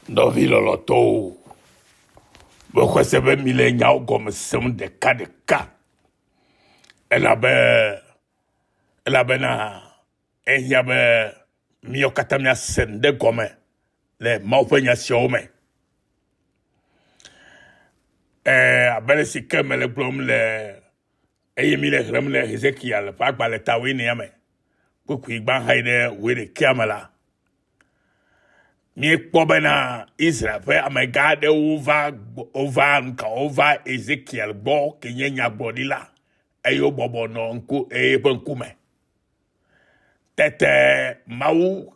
Novi loloto. Pourquoi c'est même millénaire comme somme de cas de cas. Elle avait na elle y avait mio katamia sende comme les mauvais siome. Abele si kem le blom le eye mi le rem le Ezekiel pa gba le tawi ni ame. Pour igban haide we de kiamala. Mi kpobena Israel fe amegade over Ezekiel bo kenyenya bodila eyo bobo no nku benkume tete mau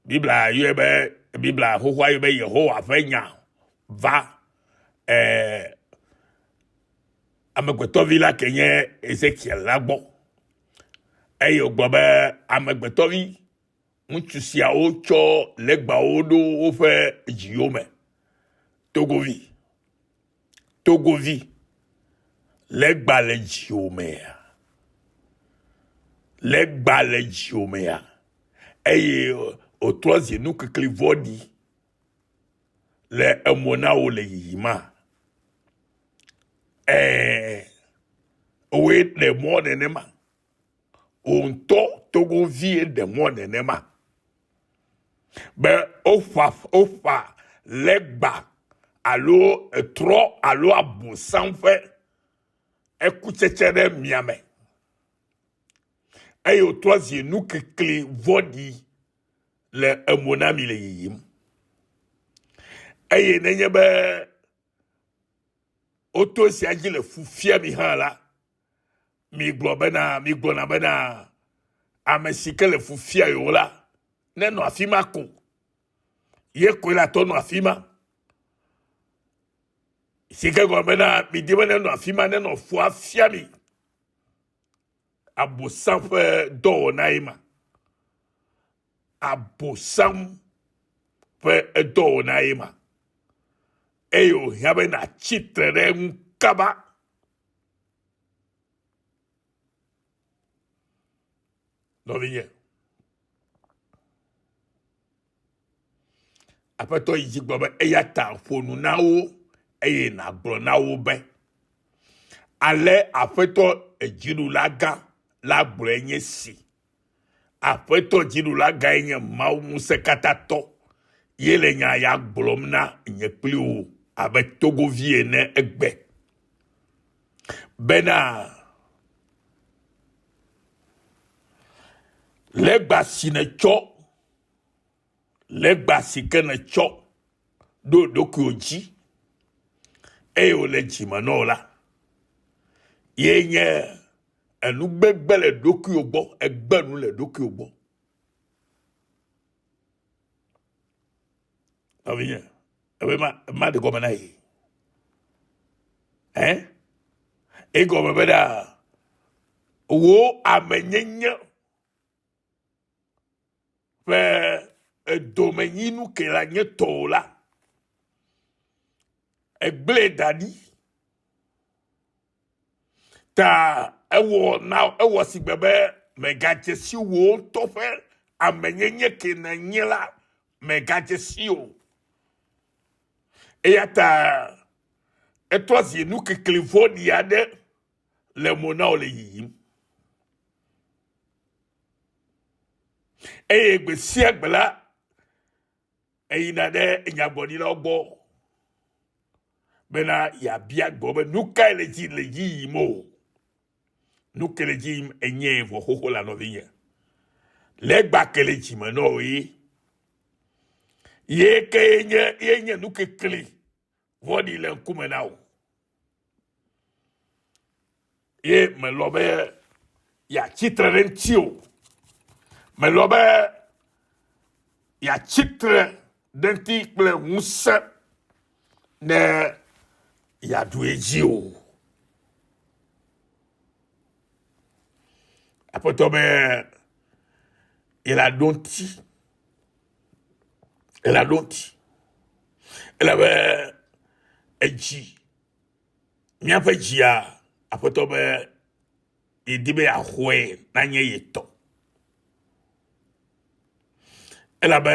bibla yebe bibla hohwa yebe Yehowa fenya va amegbeto vila kenye Ezekiel lagbo eyo gbobe amegbeto vi ŋutsu siawo tsɔ legbawo ɖo woƒe dziwo me. Togovi. Legba le dziwo mea. Eye otrɔ zi nu kekli vɔɖi le emo na wo le yiyima. Owe ɖe mɔ nenema. Ontɔ Togovi ɖe mɔ nenema. Be ofa legba alo trɔ alo abosan ƒe ekutsetse ɖe miame eye wotrɔ zi nu kekli vɔɖi le emo na mi le yiyim eye nenye be woto sia dzi le fufia mi hã la mi gblɔna bena ame si ke le fufia yo la nenɔ afi ma ko ye koe la tɔ nɔ afi ma si ke gɔme na mi di be nenɔ afi ma nenɔ fua fia mi abosam ƒe dɔwɔna ye ma abosam ƒe dɔwɔna ye ma eye wòhiã be na tsitre ɖe ŋu kaba nɔvinye. Aƒetɔ yi dzi gblɔ be eya ta ƒo nu na wo eye nàgblɔ na wo be ale aƒetɔ dziɖula gã la gblɔe nye si. Aƒetɔ dziɖula gã ye nye Mawu Ŋusẽkatãtɔ ye le nya ya gblɔm na nye kpli wo abe togovi ene egbe bena legba si netsɔ legba si ke netsɔ ɖo ɖokuiwo dzi eye wòle dzime na wo la ye nye enugbegbe le ɖokuiwo gbɔ egbe nu le ɖokuiwo gbɔ. Nɔvinye ebe ma de gɔme na ye egɔme be ɖa wo amenyenye ƒe edomenyinu ke la nye tɔwo la egble da ɖi ta ewɔ sigbe be megadze si wo ŋutɔ ƒe amenyenye ke nenye la megadze si o eya ta etrɔ zi nu kekeli vɔɖi aɖe le mo na wo le yiyim eye gbe sia gbe la eyina ɖe nyagbɔɖilawo gbɔ bena yabia gbɔ be nu kae le dzi yiyim o nu ke le dzi yim enye vɔ xoxo la nɔvinye legba ke le dzime na wo ye ke ye nye nu kekeli vɔɖi le ŋkume na wo ye melɔ be yatsitre ɖe ŋuti o melɔ be yatsitre ɖe ŋuti kple ŋusẽ ne yaɖu edzi o. Aƒetɔ be elaɖo ŋuti elabe edzi míaƒe dzia aƒetɔ be yedi be yaxɔe nanye yetɔ elabe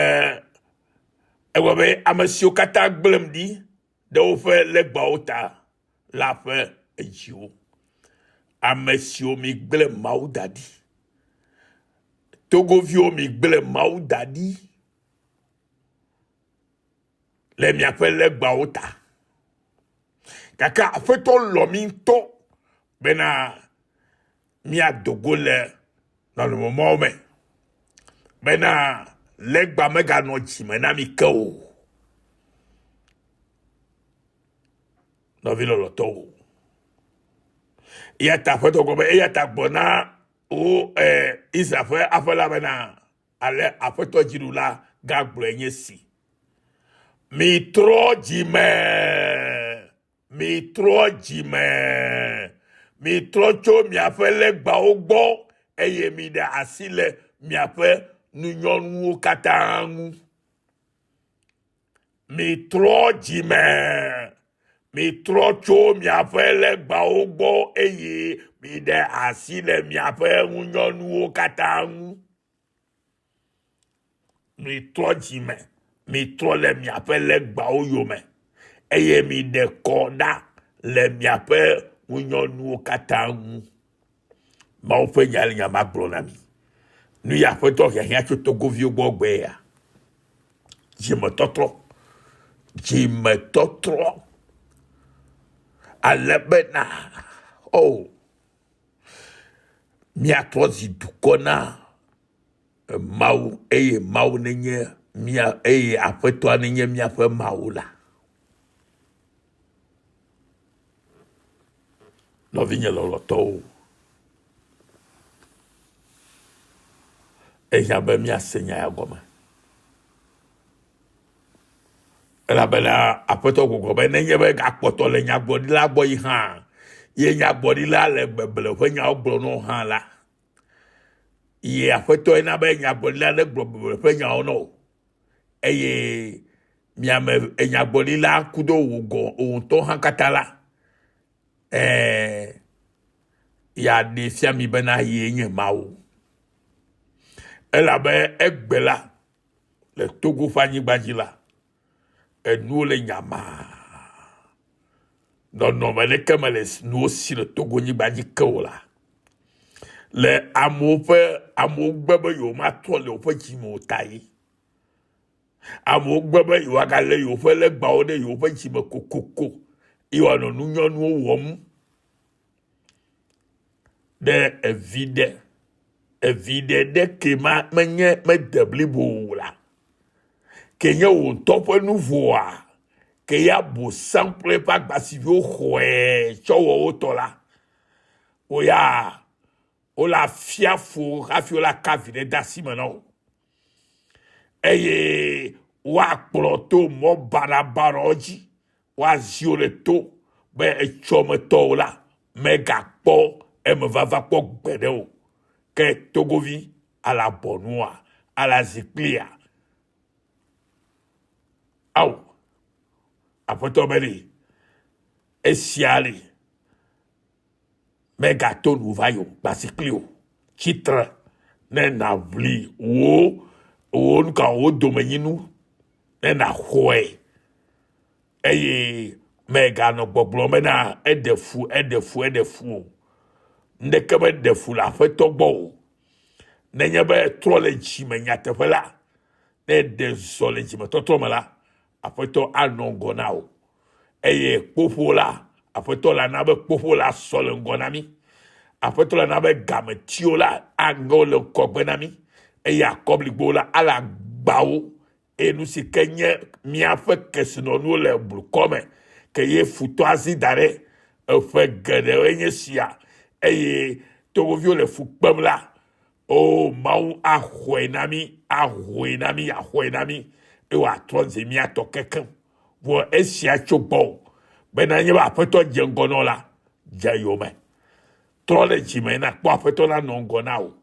Ewe amesio kata gblem di de woƒe legbawo ta la ƒe edziwo. Amesio mi gble Mawu da ɖi. Togoviwo mi gble Mawu da ɖi le miaƒe legbawo ta. Kaka afetɔ lɔ mi ŋutɔ bena miadogo le nɔnɔmɔmɔwo me. Bena legba meganɔ dzime na mi ke o. Nɔvi lɔlɔtɔwo. Eya ta afetɔ gɔme, eya ta gbɔna o Israel ƒe aƒe la bena ale afetɔ dziɖula gagblɔe nye si. Mitrɔ dzime. Mitrɔ dzime. Mitrɔ tso miaƒe legbawo gbɔ eye mi ɖe asi le miaƒe nunyɔnuwo katã ŋu. Mitrɔ dzime. Mitrɔ tso miaƒe legbawo gbɔ eye mi ɖe asi le miaƒe nunyɔnuwo katã ŋu. Mitrɔ dzime. Mitrɔ le miaƒe legbawo yome eye mi ɖe kɔ ɖa le miaƒe nunyɔnuwo katã ŋu. Mawu ƒe nya le nya ma gblɔ na mi. Nu ya aƒetɔ hiahiã tso togoviwo gbɔ gbe ya. Dzimetɔtrɔ. Dzimetɔtrɔ. Ale bena miatrɔ zi dukɔ na Mawu eye Mawu nenye mia eye aƒetɔa nenye miaƒe Mawu la. Nɔvinye lɔlɔtɔwo. Eya be miase nya ya gɔme. Elabena aƒetɔ gbɔgbɔ be nenye be gakpɔtɔ le nyagblɔɖila gbɔ yi hã, ye nyagblɔɖila le beble ƒe nyawo gblɔ no hã la, ye aƒetɔ ena be nyagblɔɖila ne gblɔ beble ƒe nyawo no, eye miame nyagblɔɖila kudo wògɔ ŋutɔ hã katã la, ya ɖe fia mi bena ye nye Mawu. Elabe egbe la le Togo ƒe anyigba dzi la, enuwo le nyama. Nɔnɔme ɖeke me le nuwo si le Togo nyigba dzi ke o la. Le amewo gbe be yewo matrɔ le woƒe dzime ta yi. Amewo gbe be yewo agalé yewo ƒe legbawo ɖe yewo ƒe dzime kokoko. Yewoanɔ nunyɔnuwo wɔm ɖe evi ɖe ke mede blibo o la. Ke nye wo ŋutɔ ƒe nu voa, ke ya bo sampler ƒe agbasiviwo xɔe tsɔ wɔ wo tɔ la. Wola fia fo hafi wola ka vi ɖe de asi me na wo. Eye woakplɔ to mɔ baɖabaɖawo dzi. Woazi wo le to be etsɔmetɔwo la megakpɔ eme vava kpɔ gbe ɖe o. Ke togovi ala bɔnua, ala zikpuia. Awo, aƒetɔ be ɖe, esia le, megato nu va yo, basikli o, tsitre, ne na vli wo nuka wo domenyinu, ne na xɔe, eye meganɔ gbɔgblɔ mena eɖe fu o. Ndeke be ɖe fu le aƒetɔ gbɔ o. Nenye be trɔ le dzime nyateƒe la, ne ɖe zɔ le dzimetɔtrɔ me la, aƒetɔ anɔ ŋgɔ na o. Eye kpoƒo la, aƒetɔ la na be kpoƒo la sɔ le ŋgɔ na mi. Aƒetɔ la na be gametiwo la aŋewo le ŋgɔgbe na mi. Eye akɔbligbo la ala gbawo. Eye nu si ke nye miaƒe kesinɔnuwo le blukɔ me, ke ye futɔ azi da ɖe eƒe geɖewoe nye sia. Eye togoviwo le fu kpem la, Mawu axɔe na mi, axɔe na mi. Eye wòatrɔ ze miatɔ kekem. Vɔ esia tso gbɔ bena nye be aƒetɔ dze ŋgɔ nɔ la, dze yome. Trɔ le dzime na kpɔ aƒetɔ la nɔ ŋgɔ na o.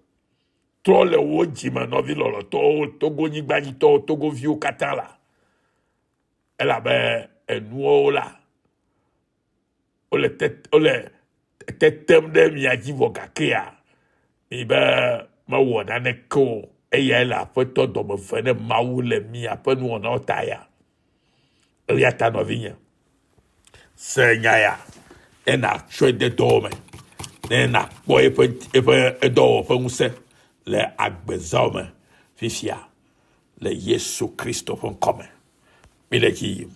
Trɔ le wo dzime nɔvi lɔlɔtɔwo, Togo nyigbadzitɔwo, togoviwo katã la. Elabe enuwo la, wole tetem ɖe mia dzi vɔ gakea, mi be mewɔ naneke o. eya la aƒetɔ dɔme ve ne Mawu le miaƒe nuwɔnawo ta ya. Eya ta nɔvinye. Se nya ya, ena tsɔe de dɔwɔ me. Ne na kpɔ eƒe dɔwɔƒe ŋusẽ le agbezãwo me fifia le Yesu Kristo ƒe ŋkɔ me. Mi le dzi yim.